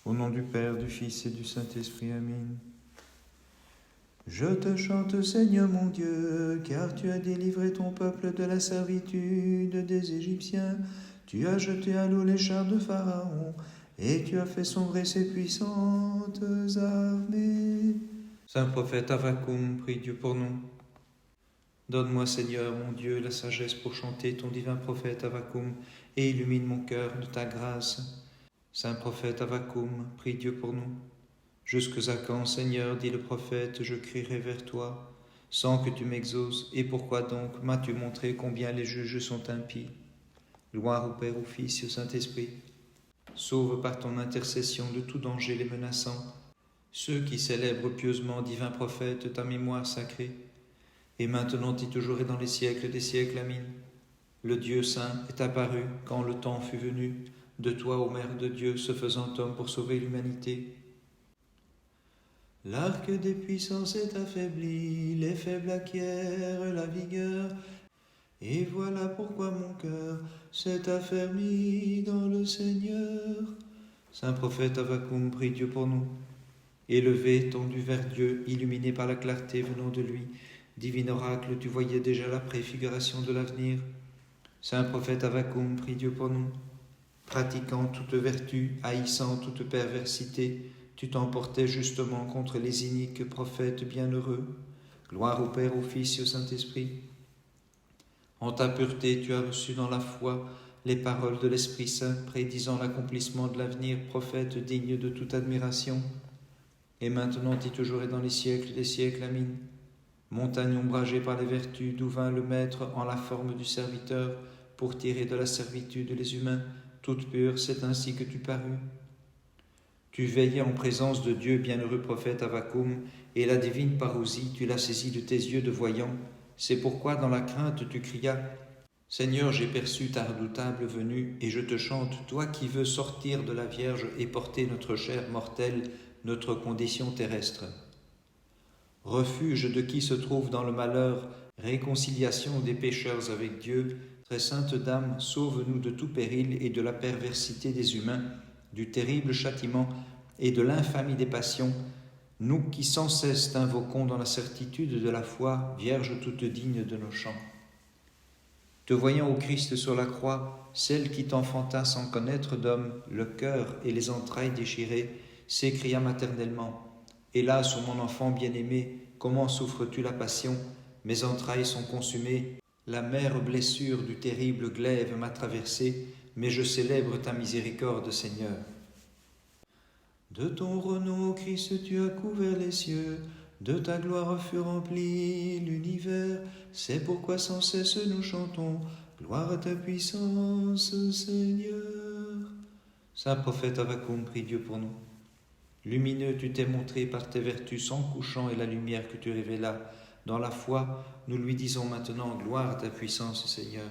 Au nom du Père, du Fils et du Saint-Esprit. Amen. Je te chante, Seigneur mon Dieu, car tu as délivré ton peuple de la servitude des Égyptiens. Tu as jeté à l'eau les chars de Pharaon, et tu as fait sombrer ses puissantes armées. Saint prophète Avvakum, prie Dieu pour nous. Donne-moi, Seigneur mon Dieu, la sagesse pour chanter ton divin prophète Avvakum, et illumine mon cœur de ta grâce. Saint prophète Avvakum, prie Dieu pour nous. Jusque à quand, Seigneur, dit le prophète, je crierai vers toi, sans que tu m'exauces, et pourquoi donc m'as-tu montré combien les juges sont impies? Gloire au Père, au Fils et au Saint-Esprit. Sauve par ton intercession de tout danger les menaçants, ceux qui célèbrent pieusement, divin prophète, ta mémoire sacrée, et maintenant et toujours et dans les siècles des siècles. Amen. Le Dieu saint est apparu quand le temps fut venu, de toi, ô Mère de Dieu, se faisant homme pour sauver l'humanité. L'arc des puissances est affaibli, les faibles acquièrent la vigueur, et voilà pourquoi mon cœur s'est affermi dans le Seigneur. Saint prophète Avvakum, prie Dieu pour nous. Élevé, tendu vers Dieu, illuminé par la clarté venant de lui, divin oracle, tu voyais déjà la préfiguration de l'avenir. Saint prophète Avvakum, prie Dieu pour nous. Pratiquant toute vertu, haïssant toute perversité, tu t'emportais justement contre les iniques prophètes bienheureux. Gloire au Père, au Fils et au Saint-Esprit. En ta pureté, tu as reçu dans la foi les paroles de l'Esprit Saint, prédisant l'accomplissement de l'avenir, prophète digne de toute admiration. Et maintenant et toujours et dans les siècles des siècles. Amen. Montagne ombragée par les vertus, d'où vint le Maître en la forme du serviteur, pour tirer de la servitude les humains, toute pure, c'est ainsi que tu parus. Tu veillais en présence de Dieu, bienheureux prophète Avvakum, et la divine parousie, tu l'as saisie de tes yeux de voyant. C'est pourquoi dans la crainte tu crias, Seigneur, j'ai perçu ta redoutable venue, et je te chante, toi qui veux sortir de la Vierge et porter notre chair mortelle, notre condition terrestre. Refuge de qui se trouve dans le malheur, réconciliation des pécheurs avec Dieu, très sainte Dame, sauve-nous de tout péril et de la perversité des humains, du terrible châtiment et de l'infamie des passions, nous qui sans cesse t'invoquons dans la certitude de la foi, Vierge toute digne de nos chants. Te voyant au Christ sur la croix, celle qui t'enfanta sans connaître d'homme, le cœur et les entrailles déchirées, s'écria maternellement, « Hélas, ô mon enfant bien-aimé, comment souffres-tu la passion? Mes entrailles sont consumées, la mère blessure du terrible glaive m'a traversée, mais je célèbre ta miséricorde, Seigneur. » De ton renom, Christ, tu as couvert les cieux, de ta gloire fut rempli l'univers, c'est pourquoi sans cesse nous chantons, gloire à ta puissance, Seigneur. Saint prophète Avvakum, prie Dieu pour nous. Lumineux, tu t'es montré par tes vertus sans couchant et la lumière que tu révélas. Dans la foi, nous lui disons maintenant, gloire à ta puissance, Seigneur.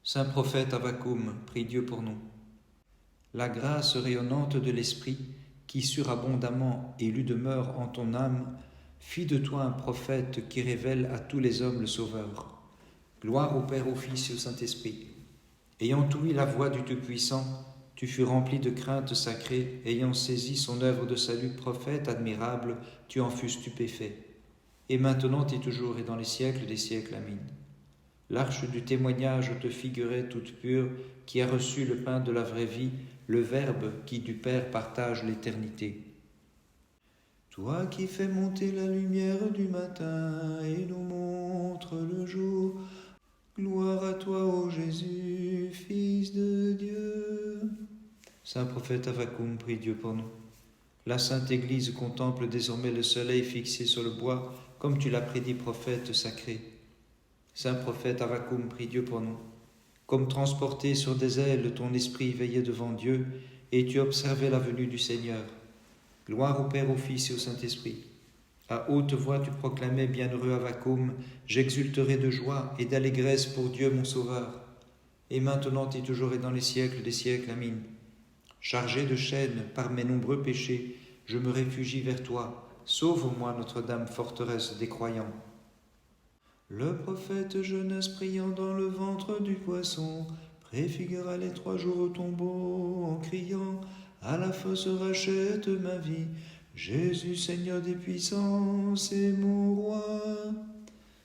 Saint prophète Avvakum, prie Dieu pour nous. La grâce rayonnante de l'Esprit, qui surabondamment élu demeure en ton âme, fit de toi un prophète qui révèle à tous les hommes le Sauveur. Gloire au Père, au Fils et au Saint-Esprit. Ayant ouï la voix du Tout-Puissant, tu fus rempli de crainte sacrée, ayant saisi son œuvre de salut, prophète admirable, tu en fus stupéfait. Et maintenant et toujours et dans les siècles des siècles. Amen. L'arche du témoignage te figurait toute pure, qui a reçu le pain de la vraie vie, le Verbe qui du Père partage l'éternité. Toi qui fais monter la lumière du matin et nous montre le jour, gloire à toi, ô Jésus, Fils de Dieu. Saint prophète Avvakum, prie Dieu pour nous. La Sainte Église contemple désormais le soleil fixé sur le bois, comme tu l'as prédit, prophète sacré. Saint prophète Avvakum, prie Dieu pour nous. Comme transporté sur des ailes, ton esprit veillait devant Dieu, et tu observais la venue du Seigneur. Gloire au Père, au Fils et au Saint-Esprit. À haute voix tu proclamais, bienheureux Avvakum, j'exulterai de joie et d'allégresse pour Dieu mon Sauveur. Et maintenant et toujours et dans les siècles des siècles. Amen. Chargé de chaînes par mes nombreux péchés, je me réfugie vers toi. Sauve-moi, Notre-Dame, forteresse des croyants. Le prophète Jonas, priant dans le ventre du poisson, préfigura les 3 jours au tombeau en criant « à la fois se rachète ma vie. Jésus, Seigneur des puissances et mon roi.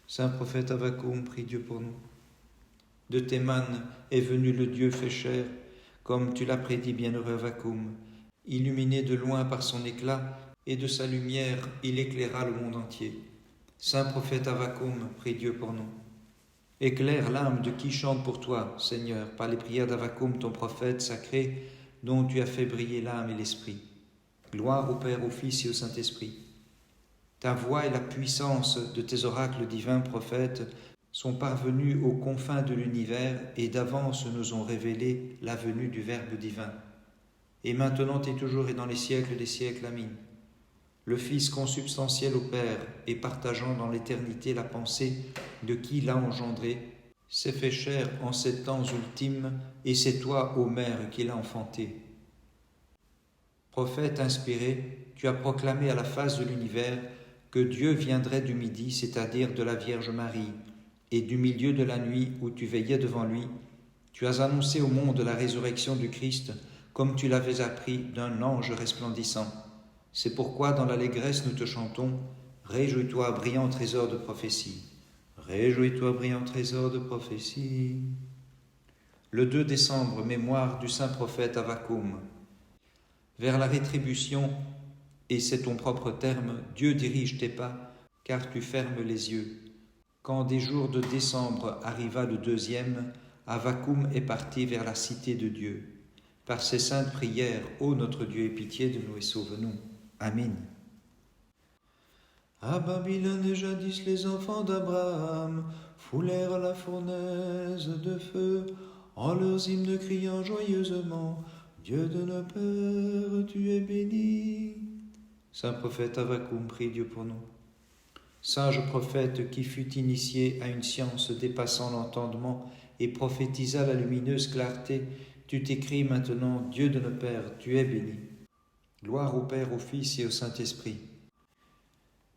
Saint prophète Avvakum, prie Dieu pour nous. De tes manes est venu le Dieu fait chair, comme tu l'as prédit, bienheureux Avvakum. Illuminé de loin par son éclat, et de sa lumière, il éclaira le monde entier. Saint prophète Avvakum, prie Dieu pour nous. Éclaire l'âme de qui chante pour toi, Seigneur, par les prières d'Avvakum, ton prophète sacré, dont tu as fait briller l'âme et l'esprit. Gloire au Père, au Fils et au Saint-Esprit. Ta voix et la puissance de tes oracles divins prophètes sont parvenus aux confins de l'univers et d'avance nous ont révélé la venue du Verbe divin. Et maintenant et toujours et dans les siècles des siècles, Amen. Le Fils consubstantiel au Père et partageant dans l'éternité la pensée de qui l'a engendré, s'est fait chair en ces temps ultimes et c'est toi, ô Mère, qui l'as enfanté. Prophète inspiré, tu as proclamé à la face de l'univers que Dieu viendrait du midi, c'est-à-dire de la Vierge Marie, et du milieu de la nuit où tu veillais devant lui, tu as annoncé au monde la résurrection du Christ, comme tu l'avais appris d'un ange resplendissant. C'est pourquoi dans l'allégresse nous te chantons, réjouis-toi, brillant trésor de prophétie. Réjouis-toi, brillant trésor de prophétie. Le 2 décembre, mémoire du saint prophète Avvakum. Vers la rétribution, et c'est ton propre terme, Dieu dirige tes pas, car tu fermes les yeux. Quand des jours de décembre arriva le 2e, Avvakum est parti vers la cité de Dieu. Par ses saintes prières, ô notre Dieu, aie pitié de nous et sauve-nous. Amen. À Babylone jadis les enfants d'Abraham foulèrent la fournaise de feu, en leurs hymnes criant joyeusement, Dieu de nos pères, tu es béni. Saint prophète Avvakum, prie Dieu pour nous. Sage prophète qui fut initié à une science dépassant l'entendement et prophétisa la lumineuse clarté, tu t'écris maintenant, Dieu de nos pères, tu es béni. Gloire au Père, au Fils et au Saint-Esprit.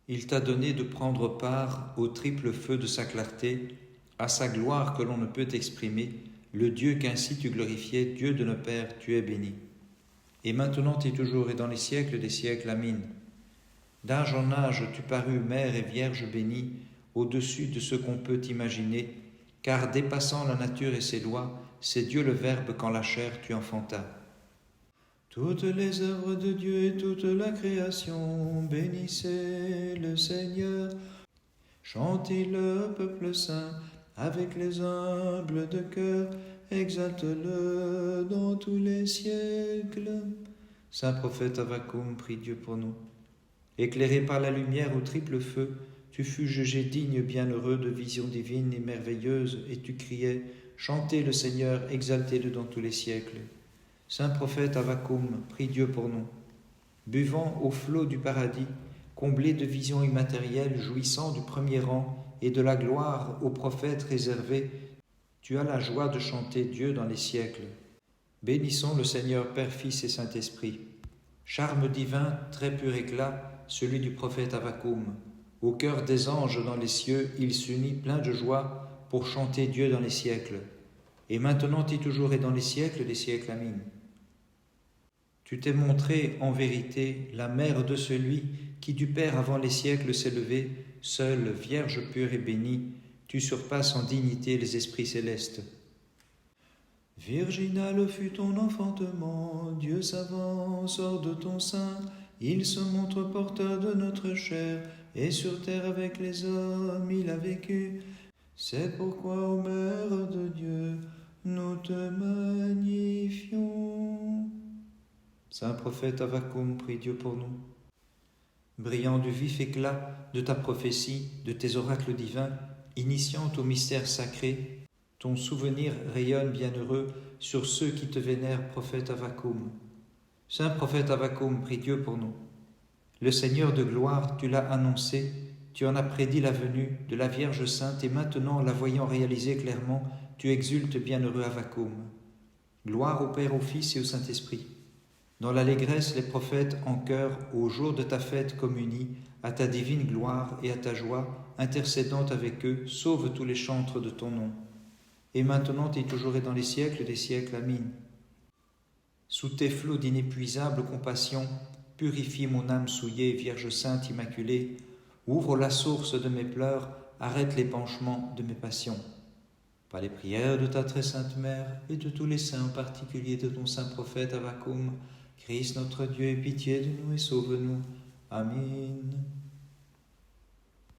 Il t'a donné de prendre part au triple feu de sa clarté, à sa gloire que l'on ne peut exprimer, le Dieu qu'ainsi tu glorifiais, Dieu de nos pères, tu es béni. Et maintenant et toujours et dans les siècles des siècles, Amen. D'âge en âge, tu parus Mère et Vierge bénie, au-dessus de ce qu'on peut imaginer, car dépassant la nature et ses lois, c'est Dieu le Verbe qu'en la chair tu enfantas. Toutes les œuvres de Dieu et toute la création, bénissez le Seigneur. Chantez le peuple saint, avec les humbles de cœur, exalte-le dans tous les siècles. Saint prophète Avvakum, prie Dieu pour nous. Éclairé par la lumière au triple feu, tu fus jugé digne, bienheureux de visions divines et merveilleuses, et tu criais, chantez le Seigneur, exaltez-le dans tous les siècles. Saint prophète Avvakum, prie Dieu pour nous. Buvant au flot du paradis, comblé de visions immatérielles, jouissant du premier rang et de la gloire aux prophètes réservés, tu as la joie de chanter Dieu dans les siècles. Bénissons le Seigneur Père, Fils et Saint-Esprit. Charme divin, très pur éclat, celui du prophète Avvakum. Au cœur des anges dans les cieux, il s'unit plein de joie pour chanter Dieu dans les siècles. Et maintenant et toujours et dans les siècles des siècles, Amen. Tu t'es montré en vérité la mère de celui qui du Père avant les siècles s'est levé, seule, Vierge pure et bénie, tu surpasses en dignité les esprits célestes. Virginal fut ton enfantement, Dieu savant sort de ton sein, il se montre porteur de notre chair, et sur terre avec les hommes il a vécu. C'est pourquoi, ô Mère de Dieu, nous te magnifions. Saint prophète Avvakum, prie Dieu pour nous. Brillant du vif éclat de ta prophétie, de tes oracles divins, initiant au mystère sacré, ton souvenir rayonne bienheureux sur ceux qui te vénèrent, prophète Avvakum. Saint prophète Avvakum, prie Dieu pour nous. Le Seigneur de gloire, tu l'as annoncé, tu en as prédit la venue de la Vierge Sainte, et maintenant, la voyant réaliser clairement, tu exultes, bienheureux Avvakum. Gloire au Père, au Fils et au Saint-Esprit. Dans l'allégresse, les prophètes en chœur, au jour de ta fête communis, à ta divine gloire et à ta joie, intercédant avec eux, sauve tous les chantres de ton nom. Et maintenant et toujours et dans les siècles des siècles, Amen. Sous tes flots d'inépuisable compassion, purifie mon âme souillée, Vierge sainte immaculée. Ouvre la source de mes pleurs, arrête l'épanchement de mes passions. Par les prières de ta très sainte Mère et de tous les saints, en particulier de ton saint prophète Avvakum, Christ notre Dieu, aie pitié de nous et sauve-nous. Amen.